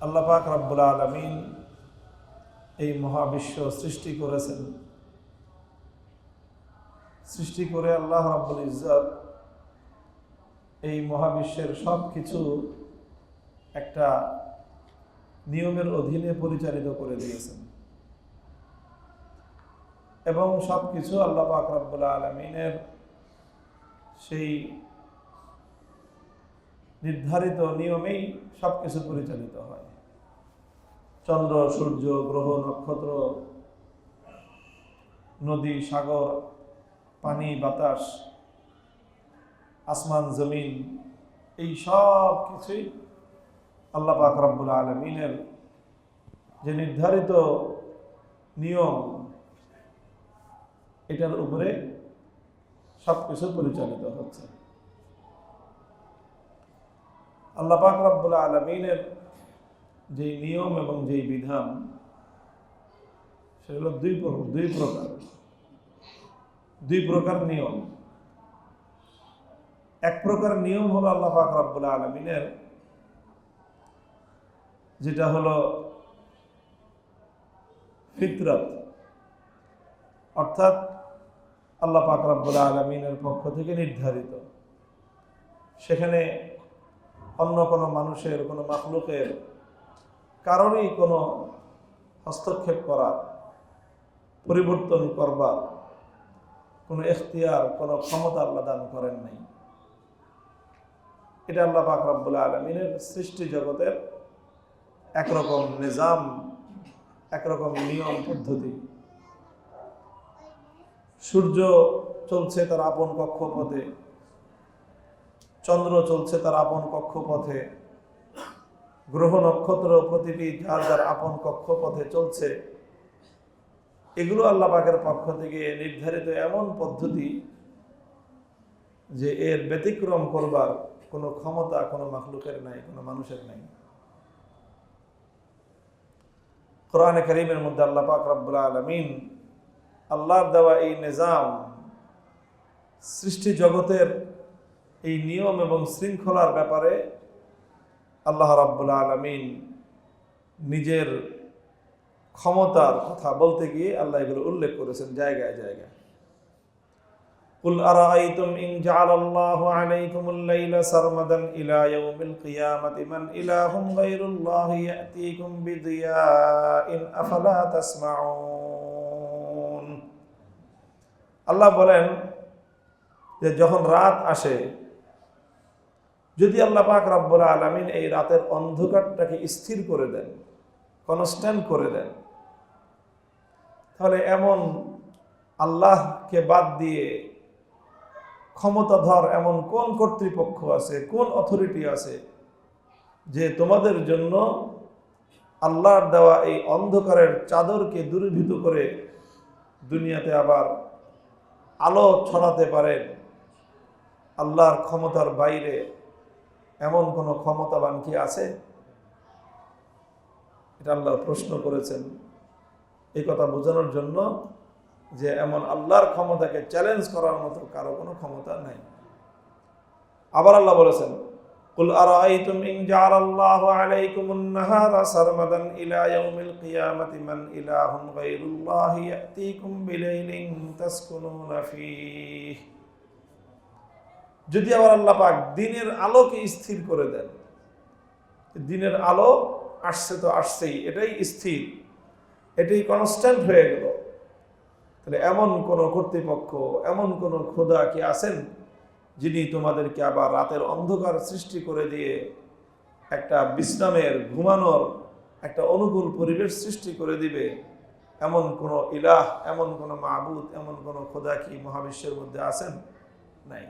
আল্লাহ পাক রব্বুল আলামিন এই মহাবিশ্ব সৃষ্টি করেছেন। সৃষ্টি করে আল্লাহ রাব্বুল ইজ্জত এই মহাবিশ্বের সব কিছু একটা নিয়মের অধীনে পরিচালিত করে দিয়েছেন এবং সব কিছু আল্লাহ পাক রব্বুল আলামিনের সেই নির্ধারিত নিয়মেই সব কিছু পরিচালিত হয়। চন্দ্র, সূর্য, গ্রহ, নক্ষত্র, নদী, সাগর, পানি, বাতাস, আসমান, জমিন, এই সব কিছুই আল্লাহ পাক রব্বুল আলামিনের যে নির্ধারিত নিয়ম, এটার উপরে সব কিছু পরিচালিত হচ্ছে। আল্লাহ পাক রব্বুল আলামিনের যে নিয়ম এবং যে বিধান, সেগুলো দুই প্রকার নিয়ম। এক প্রকার নিয়ম হলো আল্লাহ পাক রব্বুল আলামিনের যেটা হলো ফিতরত, অর্থাৎ আল্লাহ পাক রব্বুল আলামিনের পক্ষ থেকে নির্ধারিত। সেখানে অন্য কোনো মানুষের, কোনো মাখলুকের কারণেই কোনো হস্তক্ষেপ করার, পরিবর্তন করবার কোনো এখতিয়ার, কোনো ক্ষমতা আল্লাহ দান করেন নাই। এটা আল্লাহ পাক রব্বুল আলামিনের সৃষ্টি জগতের একরকম নিজাম, একরকম নিয়ম পদ্ধতি। সূর্য চলছে তার আপন কক্ষপথে, চন্দ্র চলছে তার আপন কক্ষপথে, গ্রহ নক্ষত্র প্রতিটি যার যার আপন কক্ষপথে চলছে। এগুলো আল্লাহ পাকের পক্ষ থেকে নির্ধারিত এমন পদ্ধতি যে এর ব্যতিক্রম করবার কোনো ক্ষমতা কোনো মাখলুকের নাই, কোনো মানুষের নাই। কোরআনে কারীমের মধ্যে আল্লাহ পাক রব্বুল আলামিন আল্লাহর দেওয়া এই নিজাম, সৃষ্টি জগতের এই নিয়ম এবং শৃঙ্খলার ব্যাপারে আল্লাহ রাব্বুল আলামিন নিজের ক্ষমতার কথা বলতে গিয়ে আল্লাহ এগুলো উল্লেখ করেছেন জায়গায় জায়গায়। কুল আরাআইতুম ইন জাআলাল্লাহু আলাইকুমুল লাইলা সারমাদান ইলা ইয়াউমিল কিয়ামাতি মান ইলাহুম গায়রুল্লাহি ইয়াতীকুম বিদিয়াইন আফালা তাসমাউন। আল্লাহ বলেন যে যখন রাত আসে, যদি আল্লাহ পাক রব্বুল আলামিন এই রাতের অন্ধকারটাকে স্থির করে দেন, কনস্ট্যান্ট করে দেন, তাহলে এমন আল্লাহকে বাদ দিয়ে ক্ষমতাধর এমন কোন কর্তৃপক্ষ আছে, কোন অথরিটি আছে যে তোমাদের জন্য আল্লাহর দেওয়া এই অন্ধকারের চাদরকে দূরীভূত করে দুনিয়াতে আবার আলো ছড়াতে পারেন? আল্লাহর ক্ষমতার বাইরে এমন কোন ক্ষমতাবান কি আছে? এটা আল্লাহ প্রশ্ন করেছেন এই কথা বোঝানোর জন্য যে এমন আল্লাহর ক্ষমতাকে চ্যালেঞ্জ করার মতো কারো কোনো ক্ষমতা নাই। আবার আল্লাহ বলেছেন, কুল আরাআইতুম ইন জাআলাল্লাহু আলাইকুমুন নাহারা সারমাদান ইলা ইয়াউমিল কিয়ামাতি মান ইলাহুন গায়রুল্লাহি ইয়াতীকুম বিলাইলিন তাসকুনুনা ফীহ। যদি আবার আল্লাহ পাক দিনের আলোকে স্থির করে দেন, দিনের আলো আসছে তো আসছেই, এটাই স্থির, এটাই কনস্ট্যান্ট হয়ে গেল, তাহলে এমন কোন কর্তৃপক্ষ, এমন কোন খোদা কি আছেন যিনি তোমাদেরকে আবার রাতের অন্ধকার সৃষ্টি করে দিয়ে একটা বিশ্রামের, ঘুমানোর একটা অনুকূল পরিবেশ সৃষ্টি করে দিবে? এমন কোন ইলাহ, এমন কোন মাবুদ, এমন কোন খোদা কি মহাবিশ্বের মধ্যে আছেন? নাই।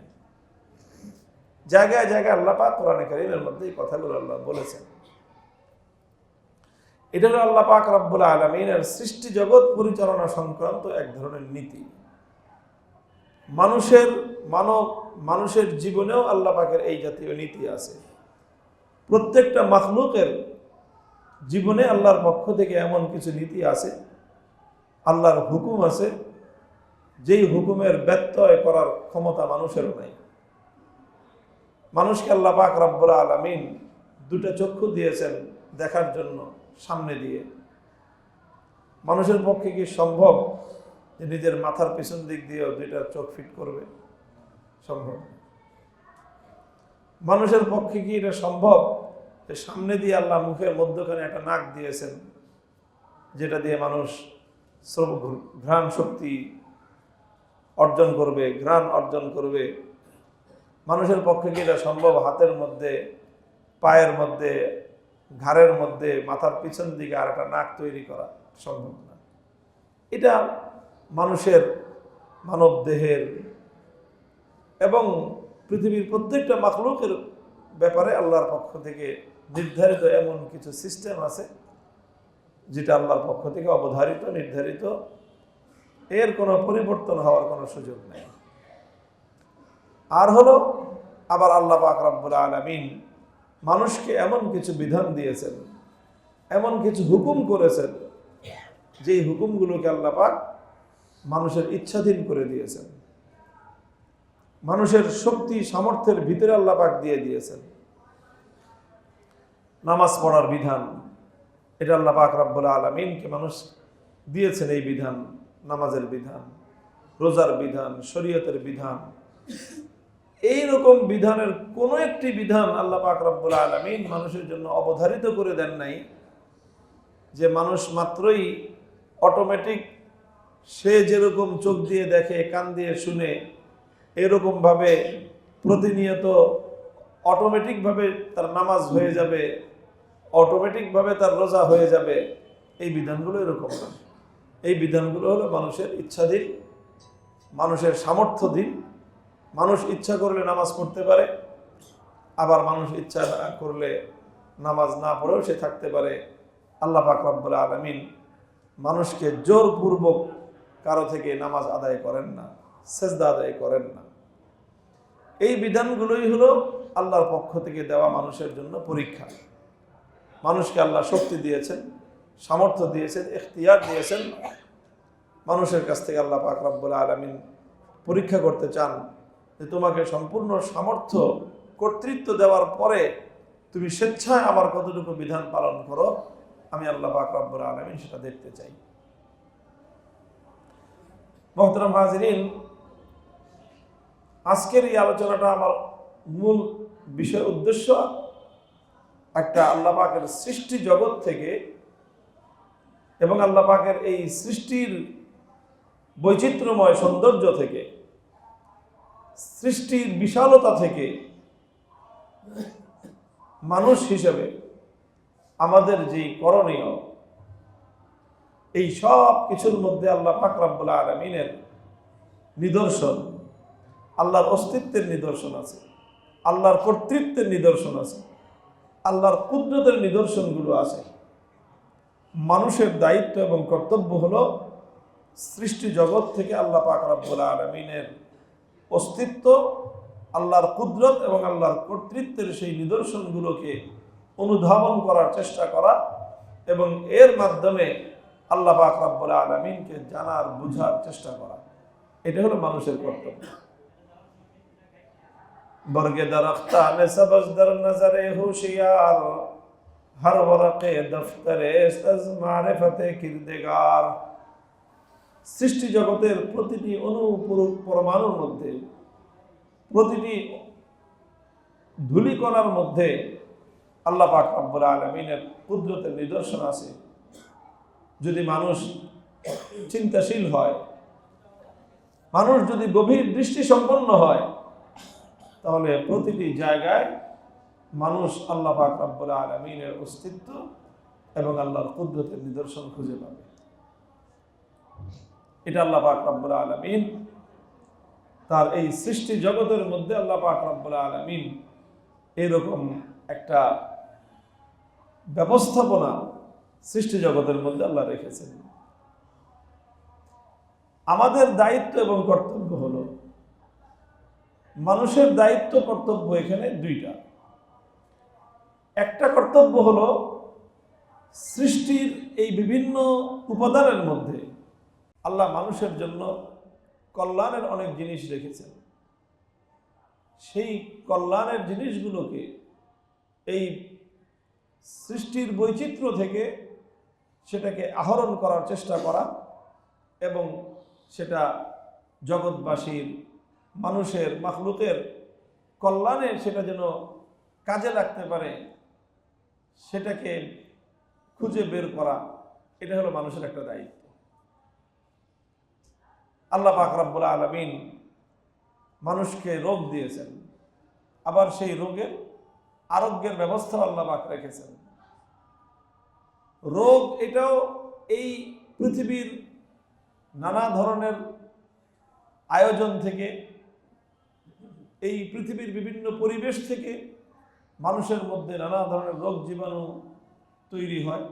জায়গায় জায়গায় আল্লাহ পাক কোরআনে কারীমের মধ্যে এই কথাগুলো আল্লাহ বলেছেন। এটা হলো আল্লাহ পাক রব্বুল আলামিনের সৃষ্টি জগৎ পরিচালনা সংক্রান্ত এক ধরনের নীতি। মানুষের জীবনেও আল্লাহ পাকের এই জাতীয় নীতি আছে। প্রত্যেকটা মাখলুকের জীবনে আল্লাহর পক্ষ থেকে এমন কিছু নীতি আছে, আল্লাহর হুকুম আছে, যেই হুকুমের ব্যত্যয় করার ক্ষমতা মানুষেরও নাই। মানুষকে আল্লাহ পাক রব্বুল আলামিন দুটা চক্ষু দিয়েছেন দেখার জন্য সামনে দিয়ে। মানুষের পক্ষে কি সম্ভব যে নিজের মাথার পিছন দিক দিয়েও দুইটা চোখ ফিট করবে? সম্ভব। মানুষের পক্ষে কি এটা সম্ভব যে সামনে দিয়ে আল্লাহ মুখের মধ্যখানে একটা নাক দিয়েছেন, যেটা দিয়ে মানুষ ঘ্রাণ শক্তি অর্জন করবে, ঘ্রাণ অর্জন করবে? মানুষের পক্ষে কি এটা সম্ভব হাতের মধ্যে, পায়ের মধ্যে, ঘাড়ের মধ্যে, মাথার পিছন দিকে আর একটা নাক তৈরি করা? সম্ভব না। এটা মানুষের, মানব দেহের এবং পৃথিবীর প্রত্যেকটা মাখলুকের ব্যাপারে আল্লাহর পক্ষ থেকে নির্ধারিত এমন কিছু সিস্টেম আছে যেটা আল্লাহর পক্ষ থেকে অবধারিত, নির্ধারিত, এর কোনো পরিবর্তন হওয়ার কোনো সুযোগ নেই। আর হলো আবার আল্লাহ পাক রব্বুল আলামিন মানুষকে এমন কিছু বিধান দিয়েছেন, এমন কিছু হুকুম করেছেন, যেই হুকুমগুলোকে আল্লাহ পাক মানুষের ইচ্ছাধীন করে দিয়েছেন, মানুষের শক্তি সামর্থ্যের ভিতরে আল্লাহ পাক দিয়ে দিয়েছেন। নামাজ পড়ার বিধান, এটা আল্লাহ পাক রব্বুল আলামিনকে মানুষ দিয়েছেন। এই বিধান, নামাজের বিধান, রোজার বিধান, শরীয়তের বিধান, এইরকম বিধানের কোনো একটি বিধান আল্লাহ পাক রব্বুল আলামিন মানুষের জন্য অবধারিত করে দেন নাই যে মানুষ মাত্রই অটোমেটিক সে যেরকম চোখ দিয়ে দেখে, কান দিয়ে শুনে, এরকমভাবে প্রতিনিয়ত অটোমেটিকভাবে তার নামাজ হয়ে যাবে, অটোমেটিকভাবে তার রোজা হয়ে যাবে। এই বিধানগুলো এরকম না। এই বিধানগুলো হলো মানুষের ইচ্ছাধীন, মানুষের সামর্থ্যধীন। মানুষ ইচ্ছা করলে নামাজ পড়তে পারে, আবার মানুষ ইচ্ছা না করলে নামাজ না পড়েও সে থাকতে পারে। আল্লাহ পাক রব্বুল আলামিন মানুষকে জোরপূর্বক কারো থেকে নামাজ আদায় করেন না, সেজদা আদায় করেন না। এই বিধানগুলোই হলো আল্লাহর পক্ষ থেকে দেওয়া মানুষের জন্য পরীক্ষা। মানুষকে আল্লাহ শক্তি দিয়েছেন, সামর্থ্য দিয়েছেন, ইখতিয়ার দিয়েছেন। মানুষের কাছ থেকে আল্লাহ পাক রব্বুল আলামিন পরীক্ষা করতে চান যে তোমাকে সম্পূর্ণ সামর্থ্য, কর্তৃত্ব দেওয়ার পরে তুমি স্বেচ্ছায় আমার কতটুকু বিধান পালন করো, আমি আল্লাহ পাক রব্বুল আলামিন সেটা দেখতে চাই। মুহতারাম হাজিরিন, আজকের এই আলোচনাটা আমার মূল বিষয়, উদ্দেশ্য একটা আল্লাহ পাকের সৃষ্টি জগৎ থেকে এবং আল্লাহ পাকের এই সৃষ্টির বৈচিত্র্যময় সৌন্দর্য থেকে, সৃষ্টির বিশালতা থেকে মানুষ হিসেবে আমাদের যেই করণীয়, এই সব কিছুর মধ্যে আল্লাহ পাক রব্বুল আলামিনের নিদর্শন, আল্লাহর অস্তিত্বের নিদর্শন আছে, আল্লাহর কর্তৃত্বের নিদর্শন আছে, আল্লাহর কুদরতের নিদর্শনগুলো আছে। মানুষের দায়িত্ব এবং কর্তব্য হলো সৃষ্টি জগৎ থেকে আল্লাহ পাক রব্বুল আলামিনের অস্তিত্ব, আল্লাহর কুদরত এবং আল্লাহর কর্তৃত্বের সেই নিদর্শনগুলোকে অনুধাবন করার চেষ্টা করা এবং এর মাধ্যমে আল্লাহ পাক রব্বুল আলামিনকে জানার, বুঝার চেষ্টা করা। এটা হলো মানুষের কর্তব্য। বর্গে দরখ্তা মে সবজ দর নজরে হুশিয়ার, হর ওরকে দফতরে সাজ মারিফতে কিরদেগার। সৃষ্টি জগতের প্রতিটি অণু পরমাণুর মধ্যে, প্রতিটি ধূলিকণার মধ্যে আল্লাহ পাক রব্বুল আলামিনের কুদরতের নিদর্শন আছে। যদি মানুষ চিন্তাশীল হয়, মানুষ যদি গভীর দৃষ্টি সম্পন্ন হয়, তাহলে প্রতিটি জায়গায় মানুষ আল্লাহ পাক রব্বুল আলামিনের অস্তিত্ব এবং আল্লাহর কুদরতের নিদর্শন খুঁজে পাবে। এটা আল্লাহ পাক রব্বুল আলামিন তার এই সৃষ্টি জগতের মধ্যে আল্লাহ পাক রব্বুল আলামিন এরকম একটা ব্যবস্থাপনা সৃষ্টি জগতের মধ্যে আল্লাহ রেখেছেন। আমাদের দায়িত্ব এবং কর্তব্য হলো, মানুষের দায়িত্ব কর্তব্য এখানে দুইটা। একটা কর্তব্য হলো সৃষ্টির এই বিভিন্ন উপাদানের মধ্যে আল্লাহ মানুষের জন্য কল্যাণের অনেক জিনিস রেখেছেন। সেই কল্যাণের জিনিসগুলোকে, এই সৃষ্টির বৈচিত্র্য থেকে সেটাকে আহরণ করার চেষ্টা করা এবং সেটা জগৎবাসীর, মানুষের, মাখলুকের কল্যাণে সেটা যেন কাজে লাগতে পারে সেটাকে খুঁজে বের করা, এটা হলো মানুষের একটা দায়িত্ব। আল্লাহ পাক রব্বুল আলামিন মানুষকে রোগ দিয়েছেন, আবার সেই রোগের আরোগ্যের ব্যবস্থা আল্লাহ পাক রেখেছেন। রোগ এটাও এই পৃথিবীর নানা ধরনের আয়োজন থেকে, এই পৃথিবীর বিভিন্ন পরিবেশ থেকে মানুষের মধ্যে নানা ধরনের রোগ জীবাণু তৈরি হয়।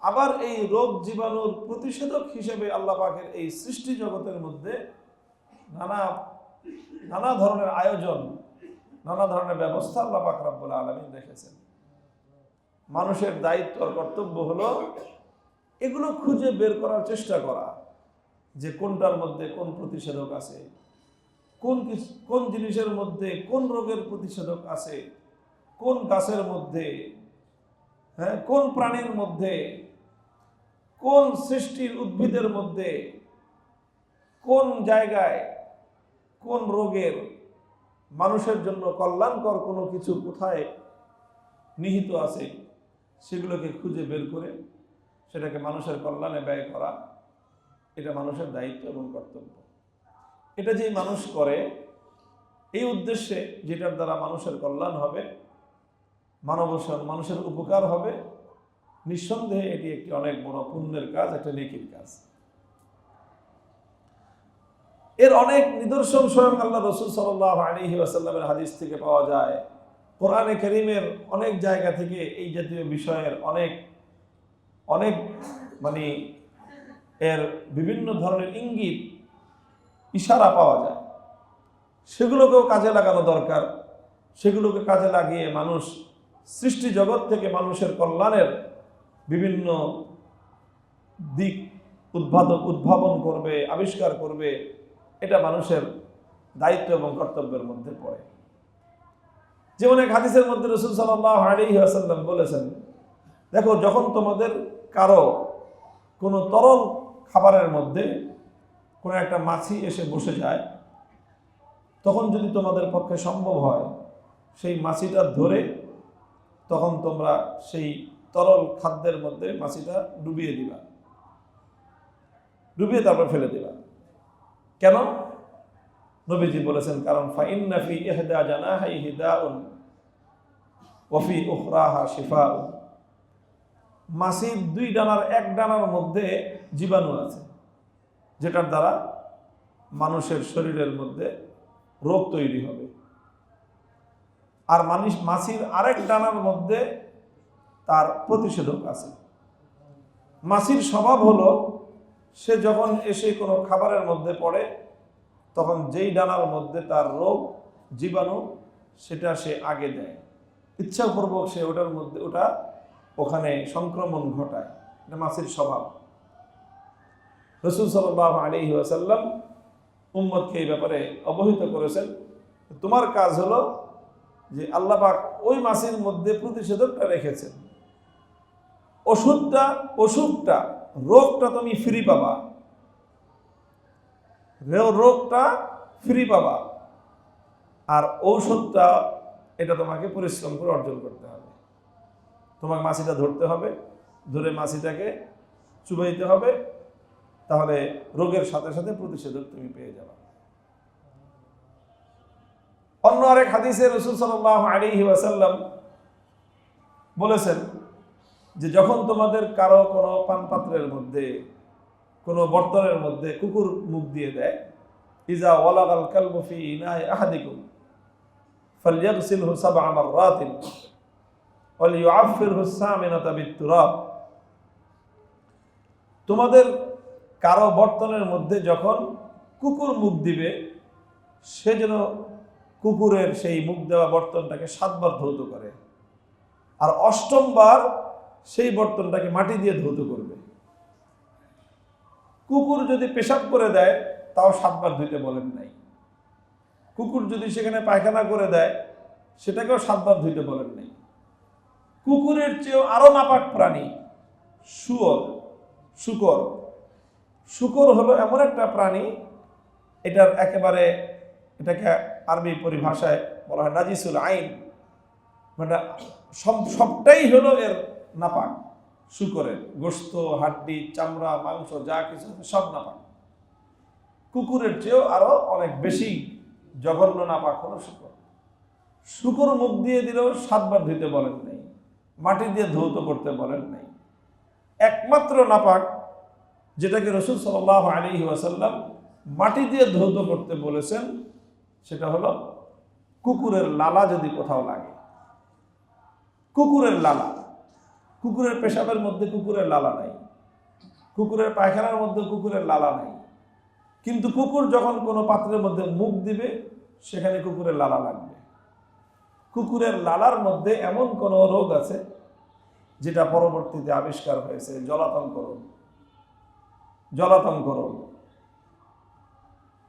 আবার এই রোগ জীবাণুর প্রতিষেধক হিসেবে আল্লাহ পাকের এই সৃষ্টি জগতের মধ্যে নানা ধরনের আয়োজন, নানা ধরনের ব্যবস্থা আল্লাহ পাক রব্বুল আলামিন রেখেছেন। মানুষের দায়িত্ব আর কর্তব্য হলো এগুলো খুঁজে বের করার চেষ্টা করা, যে কোনটার মধ্যে কোন প্রতিষেধক আছে, কোন জিনিসের মধ্যে কোন রোগের প্রতিষেধক আছে, কোন গাছের মধ্যে, কোন প্রাণীর মধ্যে, কোন সৃষ্টির উদ্ভিদের মধ্যে, কোন জায়গায় কোন রোগের মানুষের জন্য কল্যাণকর কোনো কিছু কোথায় নিহিত আছে, সেগুলোকে খুঁজে বের করে সেটাকে মানুষের কল্যাণে ব্যয় করা, এটা মানুষের দায়িত্ব এবং কর্তব্য। এটা যেই মানুষ করে এই উদ্দেশ্যে, যেটার দ্বারা মানুষের কল্যাণ হবে, মানুষের উপকার হবে, নিঃসন্দেহে এটি একটি অনেক বড় পুণ্যের কাজ, একটা নেকির কাজ। এর অনেক নিদর্শন স্বয়ং আল্লাহ রাসূল সাল্লাল্লাহু আলাইহি ওয়াসাল্লামের হাদিস থেকে পাওয়া যায়। কোরআনে কারীমের অনেক জায়গা থেকে এই জাতীয় বিষয়ের অনেক মানে এর বিভিন্ন ধরনের ইঙ্গিত, ইশারা পাওয়া যায়। সেগুলোকেও কাজে লাগানো দরকার। সেগুলোকে কাজে লাগিয়ে মানুষ সৃষ্টি জগৎ থেকে মানুষের কল্যাণের বিভিন্ন দিক উদ্ভাবন করবে, আবিষ্কার করবে, এটা মানুষের দায়িত্ব এবং কর্তব্যের মধ্যে পড়ে। যেমন এক হাদিসের মধ্যে রাসূল সাল্লাল্লাহু আলাইহি ওয়াসাল্লাম বলেছেন, দেখো, যখন তোমাদের কারো কোনো তরল খাবারের মধ্যে কোনো একটা মাছি এসে বসে যায়, তখন যদি তোমাদের পক্ষে সম্ভব হয় সেই মাছিটা ধরে তখন তোমরা সেই তরল খাদ্যের মধ্যে মাছিটা ডুবিয়ে দিবা, ডুবিয়ে তারপর ফেলে দিবা। কেন? নবীজি বলেছেন, কারণ ফাইন্না ফি ইহদা জানাহাইহি দাউন ওয়া ফি উখরাহা শিফাউন। মাছির দুই ডানার এক ডানার মধ্যে জীবাণু আছে, যেটার দ্বারা মানুষের শরীরের মধ্যে রোগ তৈরি হবে। আর মাছির আরেক ডানার মধ্যে তার প্রতিষেধক আছে। মাছির স্বভাব হলো, সে যখন এসে কোনো খাবারের মধ্যে পড়ে, তখন যেই ডানার মধ্যে তার রোগ জীবাণু, সেটা সে আগে দেয়, ইচ্ছাপূর্বক সে ওখানে সংক্রমণ ঘটায়। এটা মাছির স্বভাব। রাসূল সাল্লাল্লাহু আলাইহি ওয়াসাল্লাম উম্মতকে এই ব্যাপারে অবহিত করেছেন, তোমার কাজ হলো যে আল্লাহ পাক ওই মাছির মধ্যে প্রতিষেধকটা রেখেছেন, ওষুধটা রোগটা তুমি ফ্রি পাবা, রোগটা ফ্রি পাবা, আর ঔষধটা এটা তোমাকে পরিশ্রম করে অর্জন করতে হবে। তোমাকে মাছিটা ধরতে হবে, ধরে মাছিটাকে চুবাইতে হবে, তাহলে রোগের সাথে সাথে প্রতিষেধক তুমি পেয়ে যাবে। অন্য আরেক হাদিসে রাসূল সাল্লাল্লাহু আলাইহি ওয়াসাল্লাম বলেছেন যে যখন তোমাদের কারো কোনো পানপাত্রের মধ্যে, কোনো বর্তনের মধ্যে কুকুর মুখ দিয়ে দেয়, ইজা ওয়ালাগাল কালবু ফি ইনাই আহাদিকুম ফালইগসিলহু সাবআ মাররাতিন ওয়ালিউআফফিরহু সামিনাতা বিত-তুরাব। তোমাদের কারো বর্তনের মধ্যে যখন কুকুর মুখ দিবে, সে যেন কুকুরের সেই মুখ দেওয়া বর্তনটাকে 7 বার ধৌত করে, আর 8ম বার সেই বর্তনটাকে মাটি দিয়ে ধৌত করবে। কুকুর যদি পেশাব করে দেয়, তাও 7 বার ধুইতে বলেন নাই। কুকুর যদি সেখানে পায়খানা করে দেয়, সেটাকেও 7 বার ধুইতে বলেন নাই। কুকুরের চেয়েও আরো নাপাক প্রাণী শুকর। শুকর হলো এমন একটা প্রাণী, এটাকে আরবি পরিভাষায় বলা হয় নাজিসুল আইন, মানে সবটাই হলো এর নাপাক। শুকরের গোশত, হাড্ডি, চামড়া, মাংস যা কিছু সব নাপাক। কুকুরের চেয়েও আরো অনেক বেশি জঘন্য নাপাক হলো শুকর। শুকর মুখ দিয়ে দিলেও 7 বার ধুইতে বলেন নাই, মাটি দিয়ে ধৌত করতে বলেন নাই। একমাত্র নাপাক যেটাকে রাসূল সাল্লাল্লাহু আলাইহি ওয়াসাল্লাম মাটি দিয়ে ধৌত করতে বলেছেন, সেটা হলো কুকুরের লালা যদি কোথাও লাগে। কুকুরের লালা, কুকুরের পেশাবের মধ্যে কুকুরের লালা নাই, কুকুরের পায়খানার মধ্যে কুকুরের লালা নাই, কিন্তু কুকুর যখন কোনো পাত্রের মধ্যে মুখ দিবে সেখানে কুকুরের লালা লাগবে। কুকুরের লালার মধ্যে এমন কোনো রোগ আছে যেটা পরবর্তীতে আবিষ্কার হয়েছে, জলাতঙ্ক রোগ।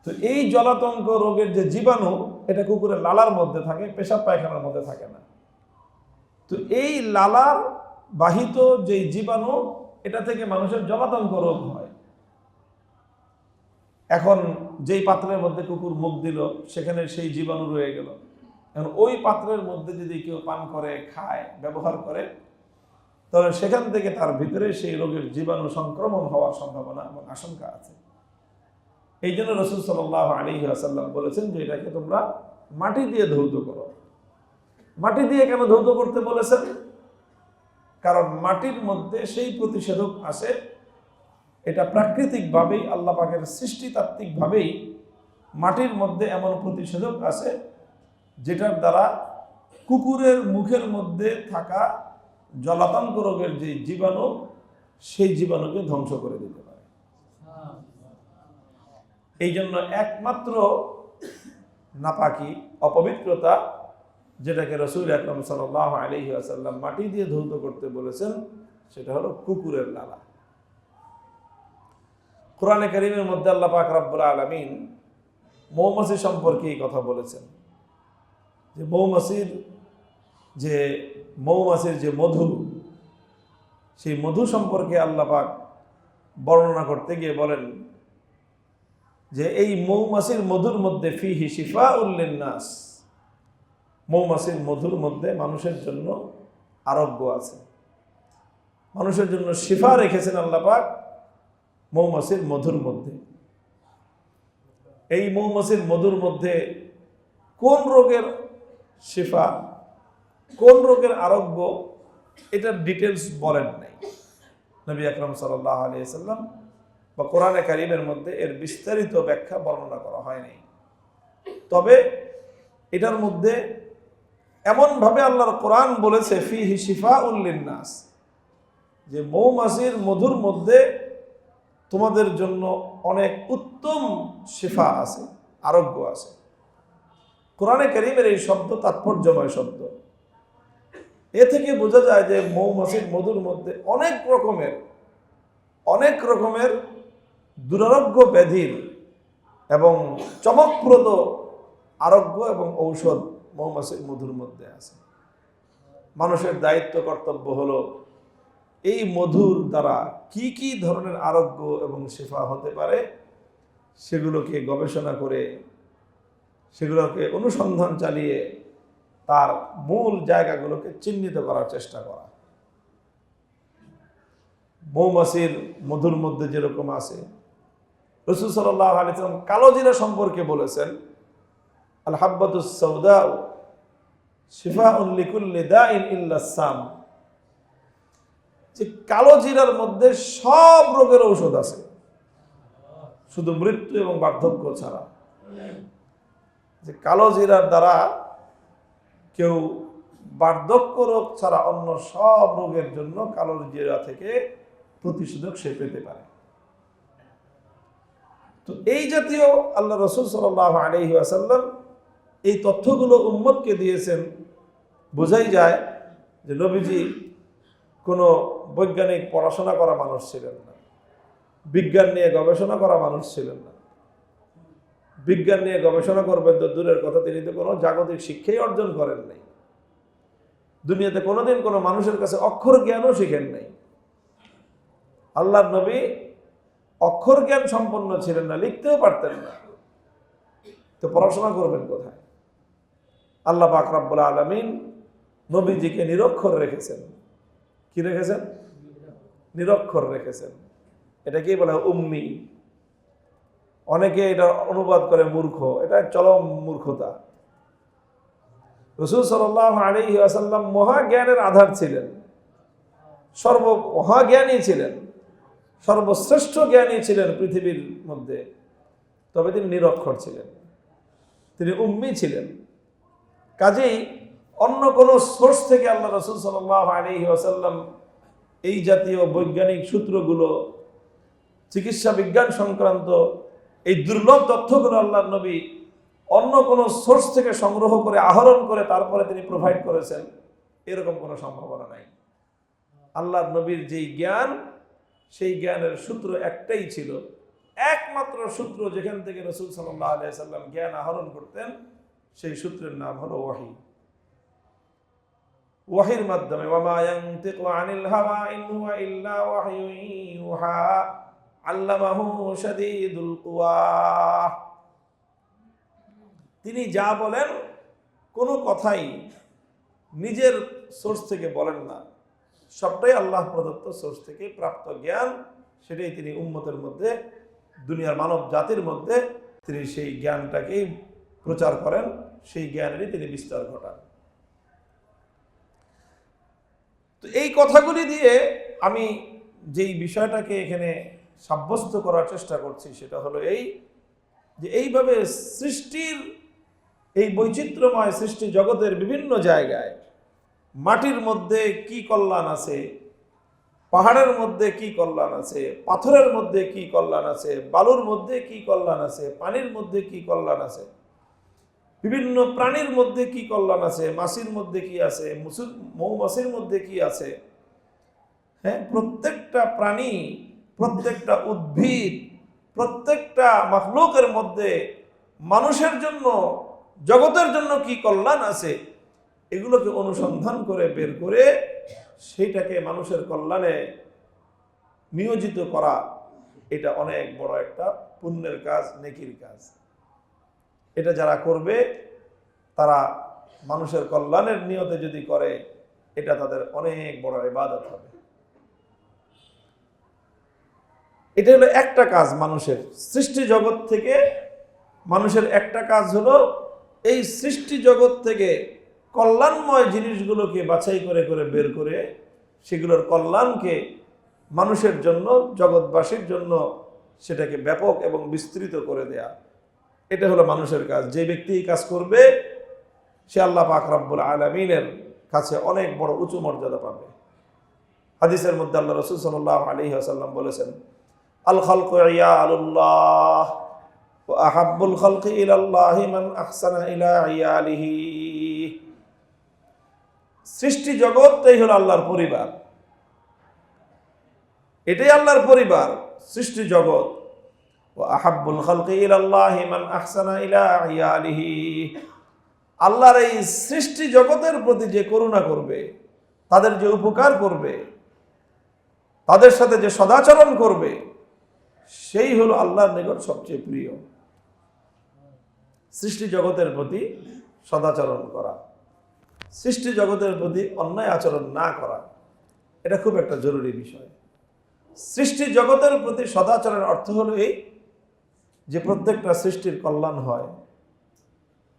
তো এই জলাতঙ্ক রোগের যে জীবাণু, এটা কুকুরের লালার মধ্যে থাকে, পেশাব পায়খানার মধ্যে থাকে না। তো এই লালার বাহিত যে জীবাণু, এটা থেকে মানুষের জলাতঙ্ক রোগ হয়। এখন যেই পাত্রের মধ্যে কুকুর মুখ দিল সেখানে সেই জীবাণু রয়ে গেল। এখন ওই পাত্রের মধ্যে যদি কেউ পান করে, খায়, ব্যবহার করে, তাহলে সেখান থেকে তার ভিতরে সেই রোগের জীবাণু সংক্রমণ হওয়ার সম্ভাবনা এবং আশঙ্কা আছে। এই জন্য রাসূল সাল্লাল্লাহু আলাইহি ওয়াসাল্লাম বলেছেন যে এটাকে তোমরা মাটি দিয়ে ধৌত করো। মাটি দিয়ে কেন ধৌত করতে বলেছেন? কারণ মাটির মধ্যে সেই প্রতিষেধক আছে, এটা প্রাকৃতিকভাবেই আল্লাহ পাকের সৃষ্টিতাত্ত্বিকভাবেই মাটির মধ্যে এমন প্রতিষেধক আছে যেটার দ্বারা কুকুরের মুখের মধ্যে থাকা জলাতঙ্ক রোগের যে জীবাণু, সেই জীবাণুকে ধ্বংস করে দিতে পারে। এই জন্য একমাত্র নাপাকি, অপবিত্রতা, যেটাকে রাসূল আকরাম সাল্লাল্লাহু আলাইহি ওয়াসাল্লাম মাটি দিয়ে ধৌত করতে বলেছেন, সেটা হলো কুকুরের লালা। কোরআনে কারীমের মধ্যে আল্লাহ পাক রব্বুল আলামিন মৌমাছি সম্পর্কে এই কথা বলেছেন যে মৌমাছির যে মধু, সেই মধু সম্পর্কে আল্লাহ পাক বর্ণনা করতে গিয়ে বলেন যে এই মৌমাছির মধুর মধ্যে ফিহি শিফাউল লিন্নাস, মৌমাছির মধুর মধ্যে মানুষের জন্য আরোগ্য আছে, মানুষের জন্য শিফা রেখেছেন আল্লাহ পাক মৌমাছির মধুর মধ্যে। এই মৌমাছির মধুর মধ্যে কোন রোগের শিফা, কোন রোগের আরোগ্য, এটার ডিটেলস বলেন নাই নবী আকরাম সাল্লাল্লাহু আলাইহি ওয়াসাল্লাম, বা কোরআনে কারীমের মধ্যে এর বিস্তারিত ব্যাখ্যা বর্ণনা করা হয়নি। তবে এটার মধ্যে এমনভাবে আল্লাহর কোরআন বলেছে ফিহি শিফাউল লিন্নাস, যে মৌমাছির মধুর মধ্যে তোমাদের জন্য অনেক উত্তম শিফা আছে, আরোগ্য আছে। কোরআনে কারীমের এই শব্দ তাৎপর্যময় শব্দ। এ থেকে বোঝা যায় যে মৌমাছির মধুর মধ্যে অনেক রকমের দুরারোগ্য ব্যাধির এবং চমকপ্রদ আরোগ্য এবং ঔষধ মৌমাছির মধুর মধ্যে আছে। মানুষের দায়িত্ব, কর্তব্য হলো এই মধুর দ্বারা কি কি ধরনের আরোগ্য এবং শিফা হতে পারে সেগুলোকে গবেষণা করে, সেগুলোকে অনুসন্ধান চালিয়ে তার মূল জায়গাগুলোকে চিহ্নিত করার চেষ্টা করা। মৌমাছির মধুর মধ্যে যেরকম আছে, রাসূল সাল্লাল্লাহু আলাইহি ওয়াসাল্লাম কালো জিরা সম্পর্কে বলেছেন আল হাব্বাতুস সাউদা শিফাউন লিকুল্লি দাইন ইল্লা সাম, যে কালো জিরার মধ্যে সব রোগের ঔষধ আছে, শুধু মৃত্যু এবং বার্ধক্য ছাড়া। যে কালো জিরার দ্বারা কেউ বার্ধক্য রোগ ছাড়া অন্য সব রোগের জন্য কালো জিরা থেকে প্রতিষেধক সে পেতে পারে। তো এই জাতীয় আল্লাহ রাসূল সাল্লাল্লাহু আলাইহি ওয়াসাল্লাম এই তথ্যগুলো উম্মতকে দিয়েছেন। বোঝাই যায় যে নবীজি কোনো বৈজ্ঞানিক পড়াশোনা করা মানুষ ছিলেন না, বিজ্ঞান নিয়ে গবেষণা করা মানুষ ছিলেন না। বিজ্ঞান নিয়ে গবেষণা করবেন তো দূরের কথা, তিনি তো কোনো জাগতিক শিক্ষাই অর্জন করেন নাই। দুনিয়াতে কোনোদিন কোনো মানুষের কাছে অক্ষর জ্ঞানও শিখেন নাই। আল্লাহর নবী অক্ষর জ্ঞান সম্পন্ন ছিলেন না, লিখতেও পারতেন না, তো পড়াশোনা করবেন কোথায়? আল্লাহ পাক রব্বুল আলামিন নবীজিকে নিরক্ষর রেখেছেন। কি রেখেছেন? নিরক্ষর রেখেছেন। এটাকেই বলা হয় উম্মি। অনেকে এটা অনুবাদ করে মূর্খ, এটা চরম মূর্খতা। রাসূল সাল্লাল্লাহু আলাইহি ওয়াসাল্লাম মহাজ্ঞানের আধার ছিলেন, মহাজ্ঞানী ছিলেন, সর্বশ্রেষ্ঠ জ্ঞানী ছিলেন পৃথিবীর মধ্যে। তবে তিনি নিরক্ষর ছিলেন, তিনি উম্মি ছিলেন। কাজেই অন্য কোনো সোর্স থেকে আল্লাহ রাসূল সাল্লাল্লাহু আলাইহি ওয়াসাল্লাম এই জাতীয় বৈজ্ঞানিক সূত্রগুলো, চিকিৎসা বিজ্ঞান সংক্রান্ত এই দুর্লভ তথ্যগুলো আল্লাহর নবী অন্য কোনো সোর্স থেকে সংগ্রহ করে, আহরণ করে তারপরে তিনি প্রোভাইড করেছেন, এরকম কোনো সম্ভাবনা নাই। আল্লাহর নবীর যেই জ্ঞান, সেই জ্ঞানের সূত্র একটাই ছিল, একমাত্র সূত্র যেখান থেকে রাসূল সাল্লাল্লাহু আলাইহি ওয়াসাল্লাম জ্ঞান আহরণ করতেন, সেই সূত্রের নাম হলো ওয়াহী। ওয়াহীর মাধ্যমে ওয়ামা ইয়ানতিকু আনিল হাওয়া ইন হুয়া ইল্লা ওয়াহয়ুন ইউহা আল্লামাহু শাদীদুল কুওয়া। তিনি যা বলেন কোনো কথাই নিজের সোর্স থেকে বলেন না, সবটাই আল্লাহ প্রদত্ত সোর্স থেকে প্রাপ্ত জ্ঞান। সেটাই তিনি উম্মতের মধ্যে, দুনিয়ার মানব জাতির মধ্যে তিনি সেই জ্ঞানটাকেই প্রচার করেন, সেই জ্ঞানেরই তিনি বিস্তার ঘটান। তো এই কথাগুলি দিয়ে আমি যেই বিষয়টাকে এখানে সাব্যস্ত করার চেষ্টা করছি সেটা হলো এই যে এইভাবে সৃষ্টির এই বৈচিত্র্যময় সৃষ্টি জগতের বিভিন্ন জায়গায় মাটির মধ্যে কি কল্যাণ আছে, পাহাড়ের মধ্যে কি কল্যাণ আছে, পাথরের মধ্যে কি কল্যাণ আছে, বালুর মধ্যে কি কল্যাণ আছে, পানির মধ্যে কি কল্যাণ আছে, বিভিন্ন প্রাণীর মধ্যে কি কল্যাণ আছে, মাছির মধ্যে কি আছে, মৌমাছির মধ্যে কি আছে, হ্যাঁ, প্রত্যেকটা প্রাণী, প্রত্যেকটা উদ্ভিদ, প্রত্যেকটা মাখলুকের মধ্যে মানুষের জন্য, জগতের জন্য কি কল্যাণ আছে, এগুলোকে অনুসন্ধান করে বের করে সেইটাকে মানুষের কল্যাণে নিয়োজিত করা, এটা অনেক বড় একটা পুণ্যের কাজ, নেকির কাজ। এটা যারা করবে তারা মানুষের কল্যাণের নিয়তে যদি করে, এটা তাদের অনেক বড় ইবাদত হবে। এটা হলো একটা কাজ মানুষের, সৃষ্টি জগৎ থেকে মানুষের একটা কাজ হলো এই সৃষ্টি জগৎ থেকে কল্যাণময় জিনিসগুলোকে বাছাই করে করে বের করে সেগুলোর কল্যাণকে মানুষের জন্য, জগৎবাসীর জন্য সেটাকে ব্যাপক এবং বিস্তৃত করে দেয়া, এটা হলো মানুষের কাজ। যে ব্যক্তি এই কাজ করবে সে আল্লাহ পাক রব্বুল আলামিনের কাছে অনেক বড় উঁচু মর্যাদা পাবে। হাদিসের মধ্যে আল্লাহ রাসূল সাল্লাল্লাহু আলাইহি ওয়াসাল্লাম বলেছেন, আল খালকু ইয়ালুল্লাহ ওয়া আহাব্বুল খালকি ইলাল্লাহি মান আহসানা ইলা ইয়ালিহি। সৃষ্টি জগৎটাই হলো আল্লাহর পরিবার, এটাই আল্লাহর পরিবার, সৃষ্টি জগৎ। ওয়া আহাব্বুল খালকি ইলাল্লাহি মান আহসানা ইলা ইয়ালিহি। আল্লাহর এই সৃষ্টি জগতের প্রতি যে করুণা করবে, তাদের যে উপকার করবে, তাদের সাথে যে সদাচরণ করবে, সেই হলো আল্লাহর নিকট সবচেয়ে প্রিয়। সৃষ্টি জগতের প্রতি সদাচরণ করা, সৃষ্টি জগতের প্রতি অন্যায় আচরণ না করা, এটা খুব একটা জরুরি বিষয়। সৃষ্টি জগতের প্রতি সদাচরণের অর্থ হলো এই যে প্রত্যেকটা সৃষ্টির কল্যাণ হয়,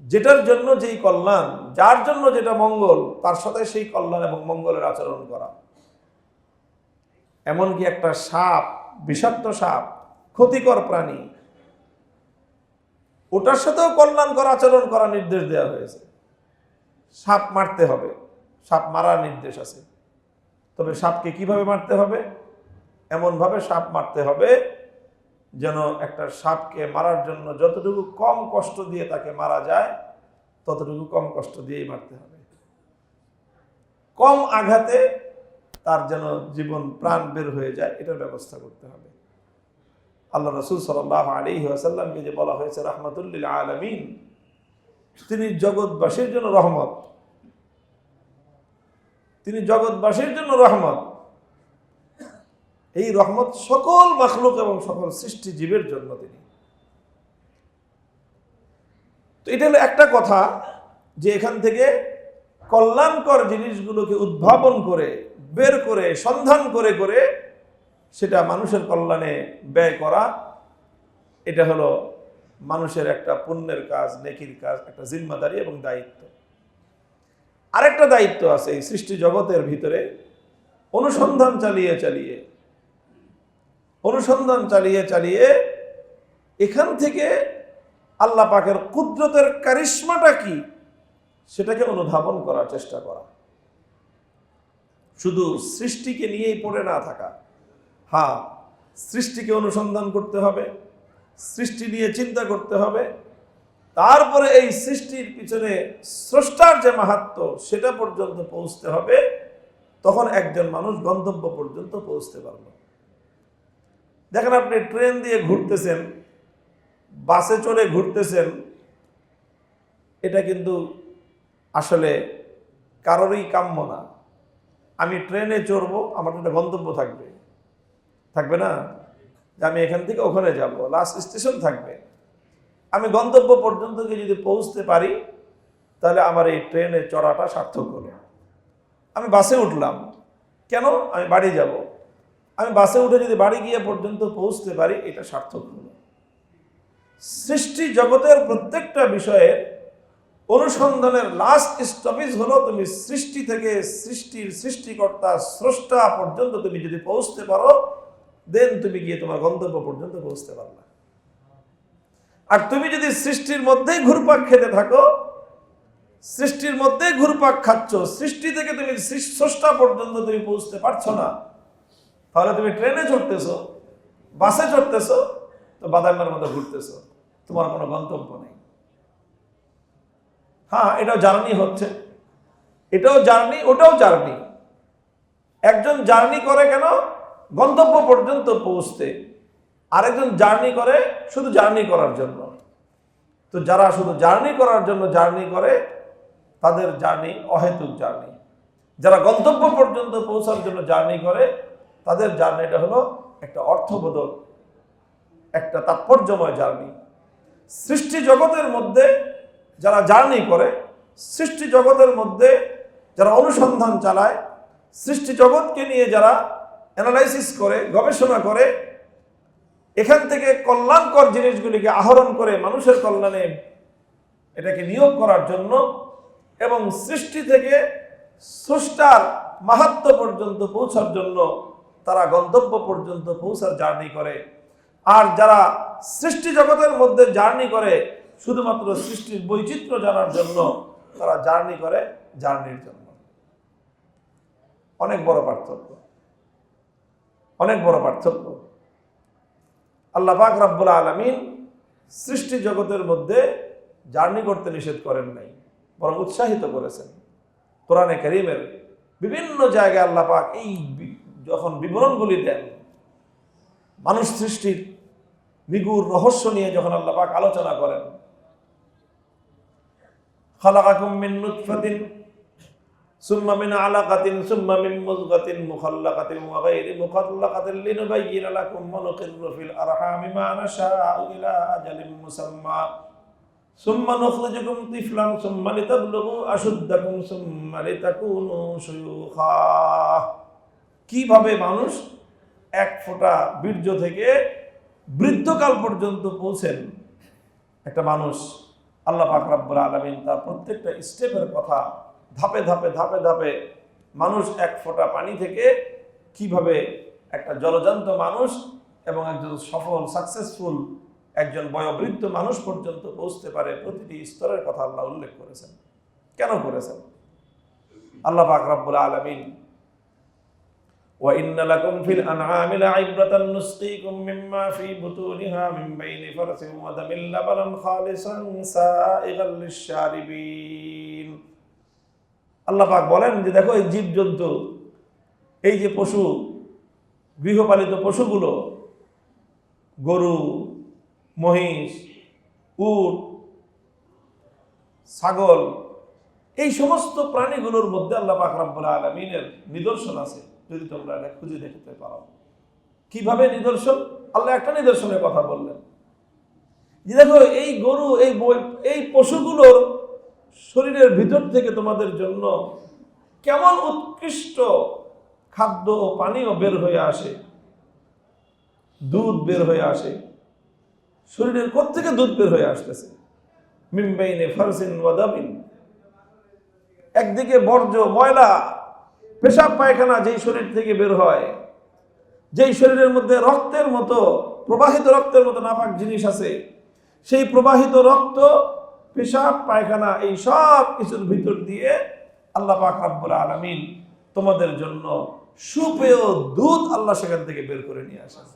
যেটার জন্য যেই কল্যাণ, যার জন্য যেটা মঙ্গল, তার সাথে সেই কল্যাণ এবং মঙ্গলের আচরণ করা। এমনকি একটা সাপ, বিষাক্ত সাপ, ক্ষতিকর প্রাণী, ওটার সাথেও কল্যাণকর আচরণ করা নির্দেশ দেওয়া হয়েছে। সাপ মারতে হবে, সাপ মারার নির্দেশ আছে, তবে সাপকে কিভাবে মারতে হবে? এমনভাবে সাপ মারতে হবে যেন একটা সাপকে মারার জন্য যতটুকু কম কষ্ট দিয়ে তাকে মারা যায়, ততটুকু কম কষ্ট দিয়েই মারতে হবে। কম আঘাতে তার যেন জীবন প্রাণ বের হয়ে যায়, এটার ব্যবস্থা করতে হবে। আল্লাহ রাসূল সাল্লাল্লাহু আলাইহি ওয়াসাল্লামকে যে বলা হয়েছে রাহমাতুল লিল আলামিন, তিনি জগৎবাসীর জন্য রহমত। তিনি জগৎবাসীর জন্য রহমত। এই রহমত সকল মাখলুক এবং সকল সৃষ্টি জীবের জন্য তিনি। তো এটা হলো একটা কথা, যে এখান থেকে কল্যাণকর জিনিসগুলোকে উদ্ভাবন করে, বের করে, সন্ধান করে করে সেটা মানুষের কল্যাণে ব্যয় করা, এটা হলো মানুষের একটা পুণ্যের কাজ, নেকির কাজ, একটা জিম্মাদারি এবং দায়িত্ব। আরেকটা দায়িত্ব আছে এই সৃষ্টি জগতের ভিতরে, অনুসন্ধান চালিয়ে চালিয়ে এখান থেকে আল্লাহ পাকের কুদরতের কারিশমাটা কি সেটাকে অনুধাবন করার চেষ্টা করা। শুধু সৃষ্টিকে নিয়েই পড়ে না থাকা। হ্যাঁ, সৃষ্টিকে অনুসন্ধান করতে হবে, সৃষ্টি নিয়ে চিন্তা করতে হবে, তারপরে এই সৃষ্টির পিছনে স্রষ্টার যে মাহাত্ম্য সেটা পর্যন্ত পৌঁছতে হবে। তখন একজন মানুষ গন্তব্য পর্যন্ত পৌঁছতে পারবে। দেখেন, আপনি ট্রেন দিয়ে ঘুরতেছেন, বাসে চড়ে ঘুরতেছেন, এটা কিন্তু আসলে কারোরই কাম্য না। আমি ট্রেনে চড়বো, আমার একটা গন্তব্য থাকবে না, যে আমি এখান থেকে ওখানে যাব, লাস্ট স্টেশন থাকবে। আমি গন্তব্য পর্যন্ত যদি পৌঁছতে পারি তাহলে আমার এই ট্রেনে চড়াটা সার্থক হলো। আমি বাসে উঠলাম, কেন? আমি বাড়ি যাব। আমি বাসে উঠে যদি বাড়ি গিয়ে পর্যন্ত পৌঁছতে পারি, এটা সার্থক হলো। সৃষ্টি জগতের প্রত্যেকটা বিষয়ের অনুসন্ধানের লাস্ট স্টপেজ হলো তুমি সৃষ্টি থেকে সৃষ্টিকর্তা স্রষ্টা পর্যন্ত তুমি যদি পৌঁছতে পারো, দেন তুমি গিয়ে তোমার গন্তব্য পর্যন্ত পৌঁছতে পারবে। আর তুমি যদি সৃষ্টির মধ্যেই ঘুরপাক খেতে থাকো, সৃষ্টির মধ্যেই ঘুরপাক খাচ্ছ, সৃষ্টি থেকে তুমি স্রষ্টা পর্যন্ত তুমি পৌঁছতে পারছো না, তাহলে তুমি ট্রেনে চড়তেছো, বাসে চড়তেছো, তো বাদামের মতো ঘুরতেছো, তোমার কোনো গন্তব্য নেই। হ্যাঁ, এটাও জার্নি হচ্ছে, এটাও জার্নি, ওটাও জার্নি। একজন জার্নি করে কেন? গন্তব্য পর্যন্ত পৌঁছতে। আরেকজন জার্নি করে শুধু জার্নি করার জন্য। তো যারা শুধু জার্নি করার জন্য জার্নি করে, তাদের জার্নি অহেতুক জার্নি। যারা গন্তব্য পর্যন্ত পৌঁছার জন্য জার্নি করে, তাদের জার্নিটা হলো একটা অর্থবোধক, একটা তাৎপর্যময় জার্নি। সৃষ্টি জগতের মধ্যে যারা জার্নি করে, সৃষ্টি জগতের মধ্যে যারা অনুসন্ধান চালায়, সৃষ্টি জগৎকে নিয়ে যারা অ্যানালাইসিস করে, গবেষণা করে, এখান থেকে কল্যাণকর জিনিসগুলিকে আহরণ করে মানুষের কল্যাণে এটাকে নিয়োগ করার জন্য, এবং সৃষ্টি থেকে স্রষ্টার মাহাত্ম্য পর্যন্ত পৌঁছার জন্য তারা গন্তব্য পর্যন্ত পৌঁছার জার্নি করে। আর যারা সৃষ্টি জগতের মধ্যে জার্নি করে শুধুমাত্র সৃষ্টির বৈচিত্র্য জানার জন্য, তারা জার্নি করে জার্নির জন্য। অনেক বড় পার্থক্য, অনেক বড় পার্থক্য। আল্লাহ পাক রব্বুল আলামিন সৃষ্টি জগতের মধ্যে জার্নি করতে নিষেধ করেন নাই, বরং উৎসাহিত করেছেন। কোরআনে কারীমের বিভিন্ন জায়গায় আল্লাহ পাক এই যখন বিবরণগুলি দেন, মানুষ সৃষ্টির নিগুড় রহস্য নিয়ে যখন আল্লাহ পাক আলোচনা করেন, খালাকাকুম মিন নুতফাতিন সুম্মা মিন আলাকাতিন সুম্মা মিন মুযগাতিন মুখাল্লাকাতিন ওয়া গায়রি মুখাল্লাকাতিন লিনুবাইয়িনা লাকুম ওয়া নুকিররু ফিল আরহামি মা নাশাউ ইলা আজালিন মুসাম্মা সুম্মা নুখরিজুকুম তিফলান সুম্মা লিতাবলুগু আশুদ্দাকুম সুম্মা লিতাকুনু শুয়ুখা। কিভাবে মানুষ এক ফোঁটা বীর্য থেকে বৃদ্ধকাল পর্যন্ত পৌঁছেন একটা মানুষ, আল্লাহ পাক রব্বুল আলামিন তার প্রত্যেকটা স্টেপের কথা ধাপে ধাপে ধাপে ধাপে, মানুষ এক ফোঁটা পানি থেকে কিভাবে একটা জলজান্ত মানুষ এবং একজন সফল সাকসেসফুল একজন বয়োবৃদ্ধ মানুষ পর্যন্ত পৌঁছতে পারে, প্রতিটি স্তরের কথা আল্লাহ উল্লেখ করেছেন। কেন করেছেন? আল্লাহ পাক রব্বুল আলামিন ওয়া ইন্না লাকুম ফিল আনআমি লা'iব্রাতান নুসকিকুম মিম্মা ফি বুতুনিহা মিন বাইনি ফারসিন ওয়া দামিন লাবানান খালিসান সাইগাল লিশ-শারিবিন। আল্লাহ পাক বলেন যে দেখো, এই জীবজন্তু, এই যে পশু, গৃহপালিত পশুগুলো, গরু, মহিষ, উট, ছাগল, এই সমস্ত প্রাণীগুলোর মধ্যে আল্লাহ পাক রব্বুল আলামিনের নিদর্শন আছে, যদি তোমরা এটা খুঁজে দেখতে পারো। কিভাবে নিদর্শন? আল্লাহ একটা নিদর্শনের কথা বললেন যে দেখো এই গরু, এই পশুগুলোর শরীরের ভিতর থেকে তোমাদের জন্য কেমন উৎকৃষ্ট খাদ্য ও পানীয় বের হয়ে আসে, দুধ বের হয়ে আসে। শরীরের কোত্থেকে দুধ বের হয়ে আসতেছে? মিন বাইনি ফারসিন ওয়া দামিন। একদিকে বর্জ্য ময়লা পেশাব পায়খানা যেই শরীর থেকে বের হয়, যেই শরীরের মধ্যে রক্তের মতো, প্রবাহিত রক্তের মতো নাপাক জিনিস আছে, সেই প্রবাহিত রক্ত, পেশাব পায়খানা, এই সব কিছুর ভিতর দিয়ে আল্লাহ পাক রব্বুল আলামিন তোমাদের জন্য সুপেয় দুধ আল্লাহ সেখান থেকে বের করে নিয়ে আসেন।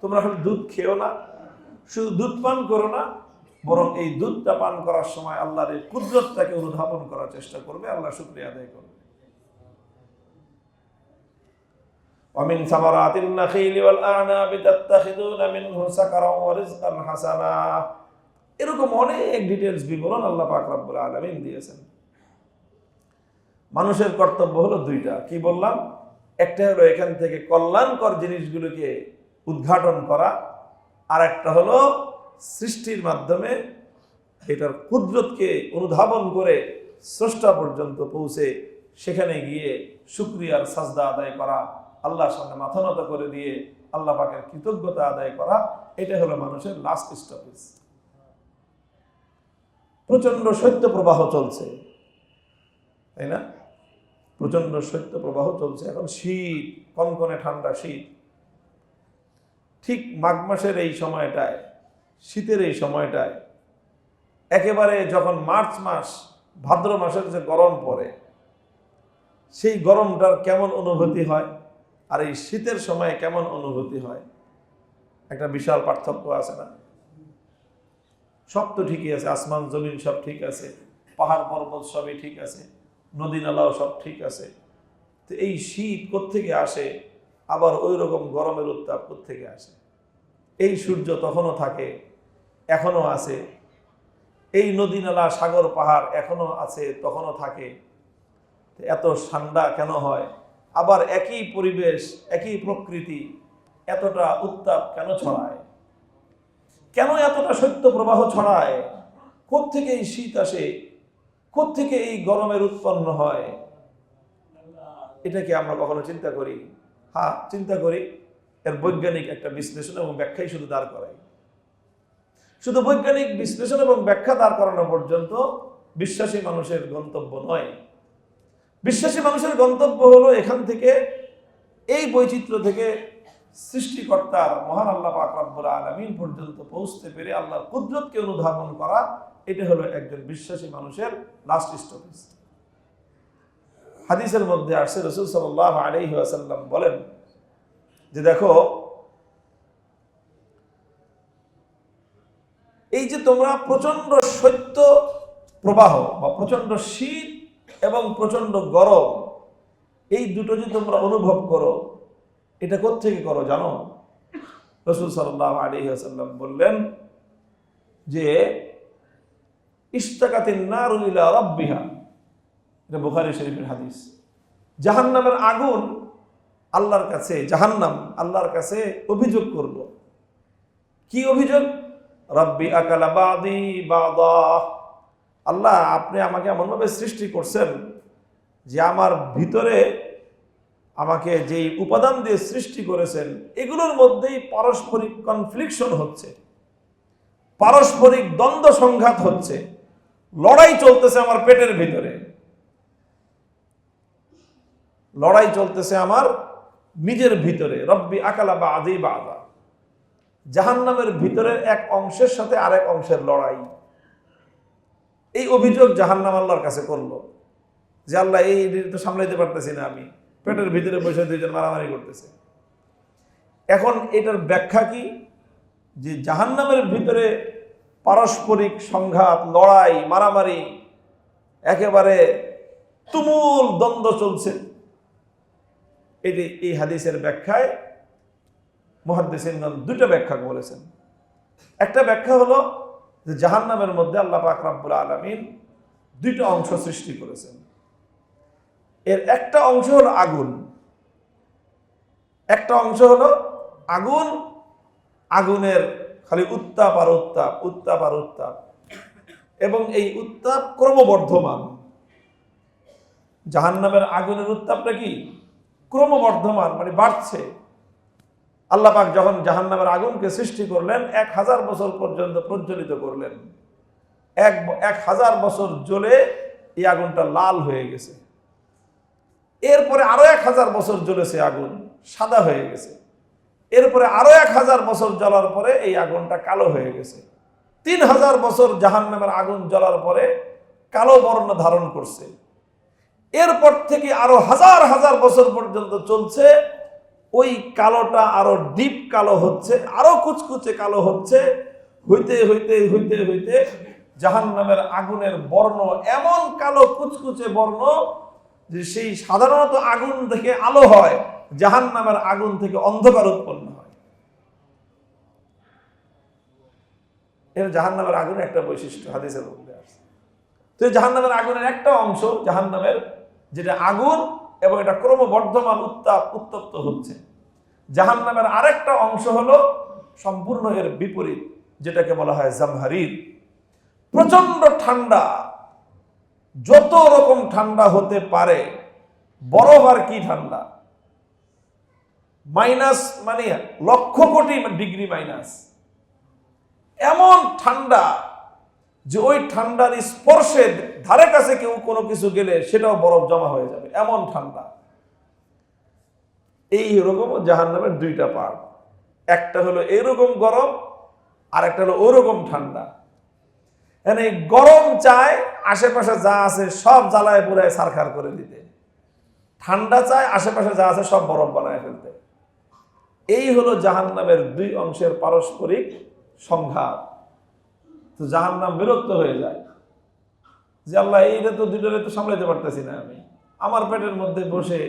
তোমরা এখন দুধ খেও না, শুধু দুধ পান করো না, বরং এই দুধটা পান করার সময় আল্লাহর এই কুদরতটাকে অনুধাবন করার চেষ্টা করবে, আল্লাহ শুকরিয়া আদায় করবে। ومن ثمرات النخيل والأعناب تتخذون منه سكرا ورزقا حسنا। এরকম অনেক ডিটেইলস বিবরণ আল্লাহ পাক রব্বুল আলামিন দিয়েছেন। মানুষের কর্তব্য হলো দুইটা, কি বললাম? একটা হলো এখান থেকে কল্যাণকর জিনিসগুলোকে উদ্ঘাটন করা, আর একটা হলো সৃষ্টির মাধ্যমে এটার কুদরতকে অনুধাবন করে স্রষ্টা পর্যন্ত পৌঁছে সেখানে গিয়ে শুকরিয়ার সাজদা আদায় করা, আল্লাহর সামনে মাথা নত করে দিয়ে আল্লাহ পাকের কৃতজ্ঞতা আদায় করা। এটা হলো মানুষের লাস্ট স্টপেজ। প্রচন্ড শৈত্য প্রবাহ চলছে, তাই না? প্রচন্ড শৈত্য প্রবাহ চলছে। এখন শীত, কনকনে ঠান্ডা শীত। ঠিক মাঘ মাসের এই সময়টায়, শীতের এই সময়টায়, একেবারে যখন মার্চ মাস, ভাদ্র মাসের যে গরম পড়ে, সেই গরমটার কেমন অনুভূতি হয় আর এই শীতের সময় কেমন অনুভূতি হয়, একটা বিশাল পার্থক্য আছে না? সব তো ঠিকই আছে, আসমান জমিন সব ঠিক আছে, পাহাড় পর্বত সবই ঠিক আছে, নদী নালাও সব ঠিক আছে, তো এই শীত কোত্থেকে আসে? আবার ওই রকম গরমের উত্তাপ কোত্থেকে আসে? এই সূর্য তখনও থাকে, এখনো আছে, এই নদী নালা সাগর পাহাড় এখনো আছে, তখনও থাকে, এত ঠান্ডা কেন হয়? আবার একই পরিবেশ, একই প্রকৃতি এতটা উত্তাপ কেন ছড়ায়? কেন এতটা শৈত্য প্রবাহ ছড়ায়? কোত্থেকে এই শীত আসে? কোত্থেকে এই গরমের উৎপন্ন হয়? এটা কি আমরা কখনো চিন্তা করি? হ্যাঁ, চিন্তা করি। এর বৈজ্ঞানিক একটা বিশ্লেষণ এবং ব্যাখ্যাই শুধু দাঁড় করাই। শুধু বৈজ্ঞানিক বিশ্লেষণ এবং ব্যাখ্যা দাঁড় করানো পর্যন্ত বিশ্বাসী মানুষের গন্তব্য নয়। বিশ্বাসী মানুষের গন্তব্য হলো এখান থেকে, এই বৈচিত্র্য থেকে সৃষ্টিকর্তার মহান আল্লাহ পাক রব্বুল আলামিন পর্যন্ত পৌঁছতে পেরে আল্লাহর কুদরতকে অনুধাবন করা। এটা হলো একজন বিশ্বাসী মানুষের লাস্ট স্টপেজ। হাদিসের মধ্যে আসছে, রাসূল সাল্লাল্লাহু আলাইহি ওয়াসাল্লাম বলেন যে দেখো, এই যে তোমরা প্রচন্ড শৈত্য প্রবাহ বা প্রচন্ড শীত এবং প্রচন্ড গরম, এই দুটো যে তোমরা অনুভব করো, এটা কোত্থেকে করো জানো? রাসূল সাল্লাল্লাহু আলাইহি ওয়াসাল্লাম বললেন যে ইশতাকাতিন নারু ইলা রাব্বিহা। এটা বুখারী শরীফের হাদিস। জাহান্নামের আগুন আল্লাহর কাছে, জাহান্নাম আল্লাহর কাছে অভিযোগ করলো। কি অভিযোগ? রাব্বি আকালা বাদি বাদা। আল্লাহ, আপনি আমাকে এমনভাবে সৃষ্টি করছেন যে আমার ভিতরে আমাকে যেই উপাদান দিয়ে সৃষ্টি করেছেন, এগুলোর মধ্যেই পারস্পরিক কনফ্লিকশন হচ্ছে, পারস্পরিক দ্বন্দ্ব সংঘাত হচ্ছে, লড়াই চলতেছে আমার পেটের ভিতরে, লড়াই চলতেছে আমার নিজের ভিতরে। রব্বি আকালা বাদি বাদা। জাহান্নামের ভিতরে এক অংশের সাথে আরেক অংশের লড়াই। এই অভিযোগ জাহান্নাম আল্লাহর কাছে করলো যে আল্লাহ, এই তো সামলাইতে পারতেছি না, আমি পেটের ভিতরে বসে দুইজন মারামারি করতেছে। এখন এটার ব্যাখ্যা কি? যে জাহান্নামের ভিতরে পারস্পরিক সংঘাত, লড়াই, মারামারি, একেবারে তুমুল দ্বন্দ্ব চলছে। এই হাদিসের ব্যাখ্যায় মুহাদ্দিসিনগণ দুটো ব্যাখ্যা বলেছেন। একটা ব্যাখ্যা হলো যে জাহান্নামের মধ্যে আল্লাহ পাক রব্বুল আলামিন দুইটা অংশ সৃষ্টি করেছেন। এর একটা অংশ হলো আগুন, একটা অংশ হলো আগুন, আগুনের খালি উত্তাপ আর উত্তাপ, উত্তাপ আর উত্তাপ, এবং এই উত্তাপ ক্রমবর্ধমান। জাহান্নামের আগুনের উত্তাপটা কি? ক্রমবর্ধমান, মানে বাড়ছে। আল্লাহ পাক যখন জাহান্নামের আগুনকে সৃষ্টি করলেন, 1000 বছর পর্যন্ত প্রজ্বলিত করলেন। 1000 বছর জ্বলে এই আগুনটা লাল হয়ে গেছে। এরপরে আরো 1000 বছর জ্বলেছে, আগুন সাদা হয়ে গেছে। এরপরে আরো 1000 বছর জ্বলার পরে এই আগুনটা কালো হয়ে গেছে। 3000 বছর জাহান্নামের আগুন জ্বলার পরে কালো বর্ণ ধারণ করছে। এরপর থেকে আরো হাজার হাজার বছর পর্যন্ত চলছে। ওই কালোটা আরো ডিপ কালো হচ্ছে, আরো কুচকুচে কালো হচ্ছে, হইতে হইতে হইতে হইতে জাহান্নামের আগুনের বর্ণ এমন কালো কুচকুচে বর্ণ যে সেই সাধারণত আগুন থেকে আলো হয়, জাহান্নামের আগুন থেকে অন্ধকার উৎপন্ন হয়। এর জাহান্নামের আগুনের একটা বৈশিষ্ট্য হাদিসের মধ্যে আছে। তো জাহান্নামের আগুনের একটা অংশ, জাহান্নামের যেটা আগুন, এবং এটা ক্রমবর্ধমান উত্তপ্ত হচ্ছে। জাহান্নামের আরেকটা অংশ হলো সম্পূর্ণ এর বিপরীত, যেটাকে বলা হয় জামহারির। প্রচন্ড ঠান্ডা, যত রকম ঠান্ডা হতে পারে। বরফ আর কি ঠান্ডা, মাইনাস, মানে লক্ষ কোটি ডিগ্রি মাইনাস। এমন ঠান্ডা যে ওই ঠান্ডার স্পর্শে ধারে কাছে কেউ কোনো কিছু গেলে সেটাও বরফ জমা হয়ে যাবে, এমন ঠান্ডা। এই রকম জাহান্নামের দুইটা পার্ট, একটা হলো এরকম গরম, আর একটা হলো ওরকম ঠান্ডা। এই গরম চায় আশেপাশে যা আছে সব জ্বালায় পুরায় ছারখার করে দিতে, ঠান্ডা চায় আশেপাশে যা আছে সব বরফ বানায় ফেলতে। এই হলো জাহান্নামের দুই অংশের পারস্পরিক সংঘাত। তো জাহান্নাম বিরক্ত হয়ে যায় যে আল্লাহ, এইটা তো দুইটারে তো সামলাইতে পারতেছি না আমি। আমার পেটের মধ্যে বসে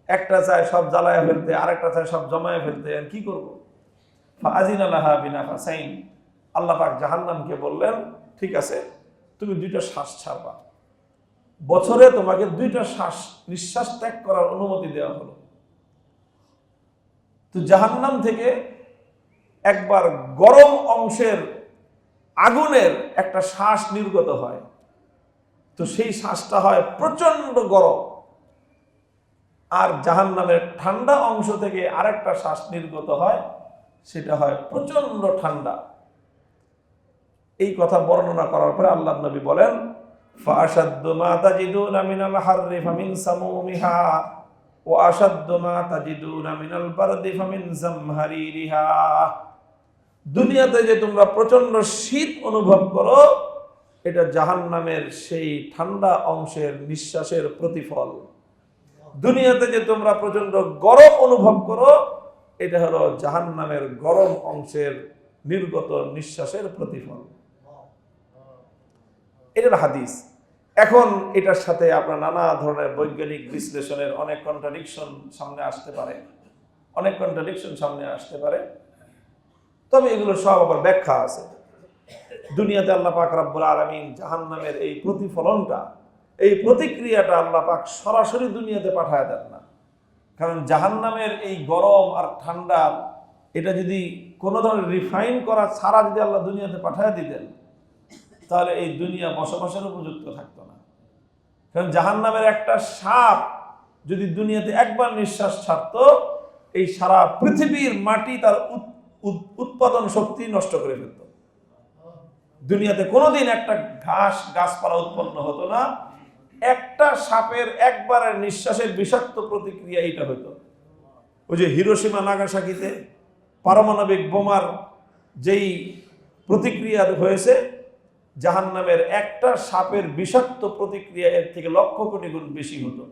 একটা চায় সব জ্বালায় ফেলতে, আরেকটা চায় সব জমায় ফেলতে, আর কি করবো? ফাআযিনা লাহা বিনাফাসাইন। আল্লাহ পাক জাহান্নামকে বললেন, ঠিক আছে, তুমি দুইটা শ্বাস ছাড়বা, বছরে তোমাকে দুইটা নিঃশ্বাস ত্যাগ করার অনুমতি দেওয়া হলো। তো জাহান্নাম থেকে একবার গরম অংশের আগুনের একটা শ্বাস নির্গত হয়। তো সেই শ্বাসটা হয় প্রচন্ড গরম। আর জাহান্নামের ঠান্ডা অংশ থেকে আরেকটা শ্বাস নির্গত হয়, সেটা হয় প্রচন্ড ঠান্ডা। এই কথা বর্ণনা করার পরে আল্লাহ নবী বলেন, ফাআশাদ্দু মা তাজিদুনা মিনাল হাররি ফামিন সামুমিহা ওয়া আশাদ্দু মা তাজিদুনা মিনাল বারদি ফামিন জামহারিরিহা। দুনিয়াতে যে তোমরা প্রচন্ড শীত অনুভব করো, এটা জাহান্নামের সেই ঠান্ডা অংশের নিঃশ্বাসের প্রতিফল। দুনিয়াতে যে তোমরা প্রচন্ড গরম অনুভব করো, এটা হলো জাহান্নামের গরম অংশের নির্গত নিঃশ্বাসের প্রতিফল। এটা হাদিস। এখন এটার সাথে আপনার নানা ধরনের বৈজ্ঞানিক বিশ্লেষণের অনেক কন্ট্রাডিকশন সামনে আসতে পারে, তবে এগুলো সব আবার ব্যাখ্যা আছে। দুনিয়াতে আল্লাহ পাক রব্বুল আলামিন জাহান্নামের এই প্রতিফলনটা, এই প্রতিক্রিয়াটা আল্লাহ পাক সরাসরি দুনিয়াতে পাঠায় দেন না। কারণ জাহান্নামের এই গরম আর ঠান্ডা, এটা যদি কোনো ধরনের রিফাইন করা ছাড়া যদি আল্লাহ দুনিয়াতে পাঠায় দিতেন, তাহলে এই দুনিয়া বসবাসের উপযুক্ত থাকতো না। কারণ জাহান্নামের একটা সাপ যদি দুনিয়াতে একবার নিঃশ্বাস ছাড়তো, এই সারা পৃথিবীর মাটি তার উৎপাদন শক্তি নষ্ট করে ফেলত। দুনিয়াতে কোনোদিন একটা গাছপালা উৎপন্ন হতো না। একটা সাপের একবারের নিঃশ্বাসের বিষাক্ত প্রতিক্রিয়া এইটা হতো। ওই যে হিরোশিমা নাগাসাকিতে পারমাণবিক বোমার যেই প্রতিক্রিয়া হয়েছে, জাহান্নামের একটা সাপের বিষাক্ত প্রতিক্রিয়া এর থেকে লক্ষ কোটি গুণ বেশি হতো।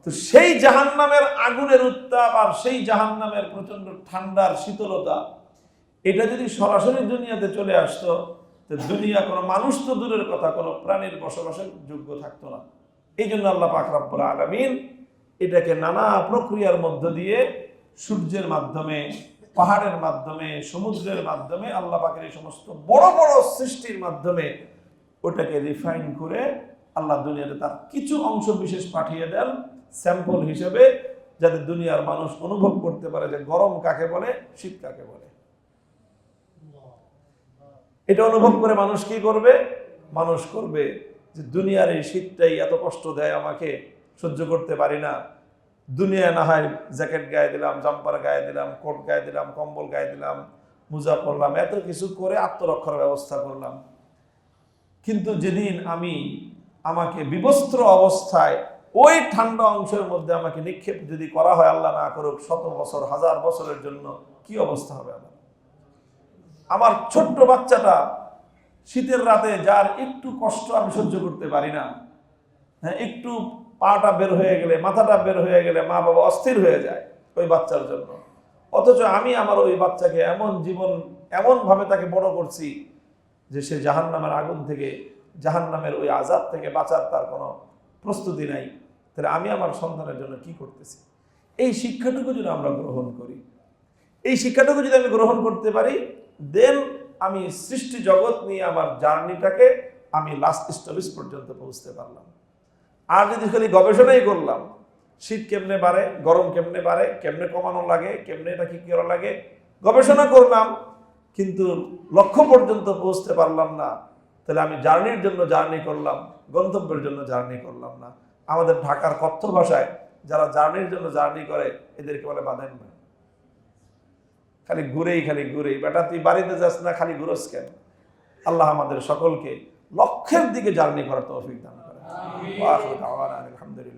তো সেই জাহান্নামের আগুনের উত্তাপ আর সেই জাহান্নামের প্রচন্ড ঠান্ডার শীতলতা, এটা যদি সরাসরি দুনিয়াতে চলে আসতো, তো দুনিয়া কোনো মানুষ তো দূরের কথা, কোনো প্রাণীর বসবাসের যোগ্য থাকতো না। এই জন্য আল্লাহ পাক রব্বুল আলামিন এটাকে নানা প্রক্রিয়ার মধ্য দিয়ে, সূর্যের মাধ্যমে, পাহাড়ের মাধ্যমে, সমুদ্রের মাধ্যমে, আল্লাহ পাকের এই সমস্ত বড় বড় সৃষ্টির মাধ্যমে ওটাকে রিফাইন করে আল্লাহ দুনিয়াতে তার কিছু অংশ বিশেষ পাঠিয়ে দেন স্যাম্পল হিসেবে, যাতে দুনিয়ার মানুষ অনুভব করতে পারে যে গরম কাকে বলে, শীত কাকে বলে। এটা অনুভব করে মানুষ কি করবে? মানুষ করবে যে দুনিয়ার এই শীতটাই এত কষ্ট দেয়, আমাকে সহ্য করতে পারি না। দুনিয়া না হয় জ্যাকেট গায়ে দিলাম, জাম্পার গায়ে দিলাম, কোট গায়ে দিলাম, কম্বল গায়ে দিলাম, মোজা পরলাম, এত কিছু করে আত্মরক্ষার ব্যবস্থা করলাম। কিন্তু যেদিন আমাকে বিবস্ত্র অবস্থায় ওই ঠান্ডা অংশের মধ্যে আমাকে নিক্ষেপ যদি করা হয়, আল্লাহ না করুক, 100 বছর 1000 বছরের জন্য, কি অবস্থা হবে আমার ছোট্ট বাচ্চাটা শীতের রাতে যার একটু কষ্ট আমি সহ্য করতে পারি না, হ্যাঁ, একটু পাটা বের হয়ে গেলে, মাথাটা বের হয়ে গেলে মা বাবা অস্থির হয়ে যায় ওই বাচ্চার জন্য। অথচ আমি আমার ওই বাচ্চাকে এমন ভাবে তাকে বড় করছি যে সে জাহান্নামের আগুন থেকে, জাহান্নামের ওই আযাব থেকে বাঁচার তার কোনো প্রস্তুতি নাই। তাহলে আমি আমার সন্তানের জন্য কি করতেছি? এই শিক্ষাটুকু যদি আমরা গ্রহণ করি, এই শিক্ষাটুকু যদি আমি গ্রহণ করতে পারি, দেন আমি সৃষ্টি জগৎ নিয়ে আমার জার্নিটাকে আমি লাস্ট স্টপেজ পর্যন্ত পৌঁছতে পারলাম। আর যদি খালি গবেষণাই করলাম, শীত কেমনে বাড়ে, গরম কেমনে বাড়ে, কেমনে কমানো লাগে, কেমনে এটা কি করা লাগে, গবেষণা করলাম, কিন্তু লক্ষ্য পর্যন্ত পৌঁছতে পারলাম না, তাহলে আমি জার্নির জন্য জার্নি করলাম, গন্তব্যের জন্য জার্নি করলাম না। আমাদের ঢাকার কথ্য ভাষায় যারা জার্নির জন্য জার্নি করে, এদেরকে বলে বাঁধেন না। খালি ঘুরেই বেটা তুই বাড়িতে যাস না, খালি ঘুরোস কেন? আল্লাহ আমাদের সকলকে লক্ষ্যের দিকে জার্নি করার তৌফিক দান করেন। আলহামদুলিল্লাহ।